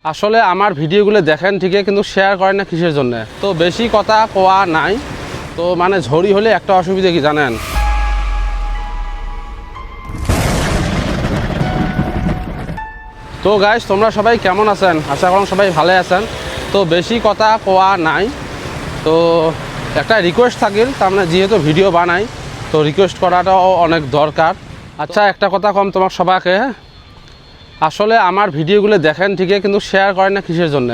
আসলে আমার ভিডিওগুলো দেখেন ঠিকই, কিন্তু শেয়ার করেন না কিসের জন্য? তো বেশি কথা কোয়া নাই, তো মানে ঝড়ি হলে একটা অসুবিধা কি জানেন? তো গাইস, তোমরা সবাই কেমন আছেন? আশা করুন সবাই ভালো আছেন। তো বেশি কথা কোয়া নাই, তো একটা রিকোয়েস্ট থাকিল, তার মানে যেহেতু ভিডিও বানাই তো রিকোয়েস্ট করাটাও অনেক দরকার। আচ্ছা, একটা কথা কম তোমার সবাইকে, আসলে আমার ভিডিওগুলো দেখেন ঠিকই, কিন্তু শেয়ার করেন না কিসের জন্য?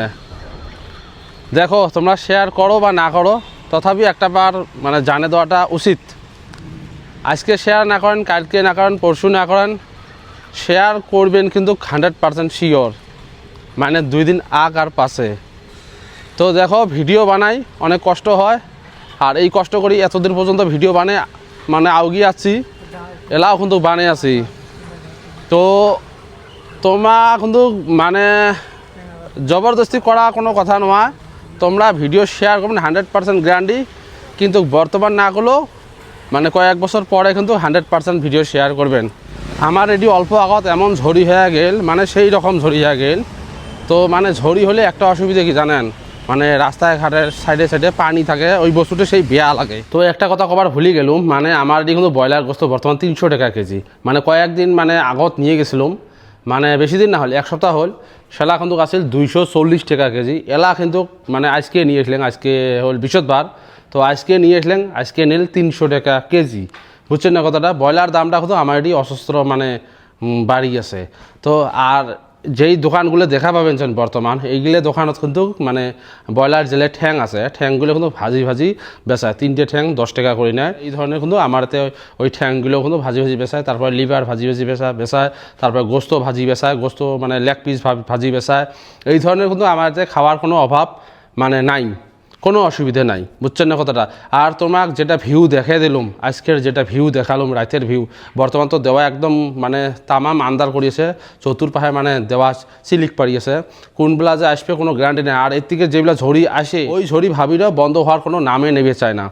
দেখো, তোমরা শেয়ার করো বা না করো, তথাপি একটা বার মানে জানে দেওয়াটা উচিত। আজকে শেয়ার না করেন, কালকে না করেন, পরশু না করেন, শেয়ার করবেন কিন্তু 100% শিওর, মানে 2 দিন আগ আর পাশে। তো দেখো, ভিডিও বানাই অনেক কষ্ট হয়, আর এই কষ্ট করি এতদিন পর্যন্ত ভিডিও বানাই, মানে আউগিয়ে আছি, এলাও কিন্তু বানিয়ে আছি। তো তোমরা কিন্তু মানে জবরদস্তি করা কোনো কথা নয়, তোমরা ভিডিও শেয়ার করবেন 100% গ্যারান্টি, কিন্তু বর্তমান না করলেও মানে কয়েক বছর পরে কিন্তু 100% ভিডিও শেয়ার করবেন। আমার এটি অল্প আগত এমন ঝড়ি হয়ে গেল, মানে সেই রকম ঝড়ি হয়ে গেল। তো মানে ঝড়ি হলে একটা অসুবিধা কি জানেন? মানে রাস্তায় ঘাটের সাইডে সাইডে পানি থাকে, ওই বস্তুটা সেই বেয়া লাগে। তো একটা কথা কবার ভুলি গেলুম, মানে আমার এটি কিন্তু ব্রয়লার গোস্ত বর্তমান 300 টাকা কেজি। মানে কয়েকদিন মানে আগত নিয়ে গেছিলাম, মানে বেশি দিন না হল, এক সপ্তাহ হল, সেলা কিন্তু আসছিল 240 টাকা কেজি। এলা কিন্তু মানে আজকে নিয়ে আসলেন, আজকে হল বৃহস্পতিবার, তো আজকে নিয়ে আসলেন, আজকে নিল 300 টাকা কেজি। বুঝছেন না কথাটা? ব্রয়লার দামটা কিন্তু আমার এটি অসুস্থ মানে বাড়ি আছে। তো আর যেই দোকানগুলো দেখা পাবেন বর্তমান, এইগুলো দোকানত কিন্তু মানে ব্রয়লার জেলে ঠ্যাং আছে, ঠ্যাংগুলো কিন্তু ভাজি ভাজি বেচায়, 3টে ঠ্যাং 10 টাকা করে নেয়। এই ধরনের কিন্তু আমারতে ওই ঠ্যাংগুলো কিন্তু ভাজি ভাজি বেচায়, তারপর লিভার ভাজি ভাজি বেচায়, তারপর গোস্ত ভাজি বেচায়, গোস্ত মানে লেগ পিস ভাজি বেচায়। এই ধরনের কিন্তু আমারতে খাওয়ার কোনো অভাব মানে নাই, কোনো অসুবিধা নাই। বুঝছেন না কথাটা? আর তোমাক যেটা ভিউ দেখে দিলাম, আজকের যেটা ভিউ দেখালাম, রাতের ভিউ, বর্তমান তো দেওয়া একদম মানে তামাম আন্দার করিয়েছে, চতুর্পাশে মানে দেওয়া সিলিক পাড়িয়েছে, কোনবেলা যে আসবে কোনো গ্যারান্টি নেই। আর এর থেকে যেগুলো ঝড়ি আসে, ওই ঝড়ি ভাবিরা বন্ধ হওয়ার কোনো নামে নেবে চায় না।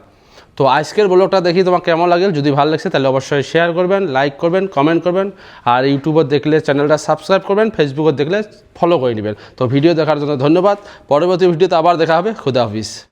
তো আজকের ব্লগটা দেখি তোমার কেমন লাগে, যদি ভালো লাগছে তাহলে অবশ্যই শেয়ার করবেন, লাইক করবেন, কমেন্ট করবেন, আর ইউটিউবে দেখলে চ্যানেলটা সাবস্ক্রাইব করবেন, ফেসবুকে দেখলে ফলো করে নেবেন। তো ভিডিও দেখার জন্য ধন্যবাদ। পরবর্তী ভিডিওতে আবার দেখা হবে। খুদা হাফিজ।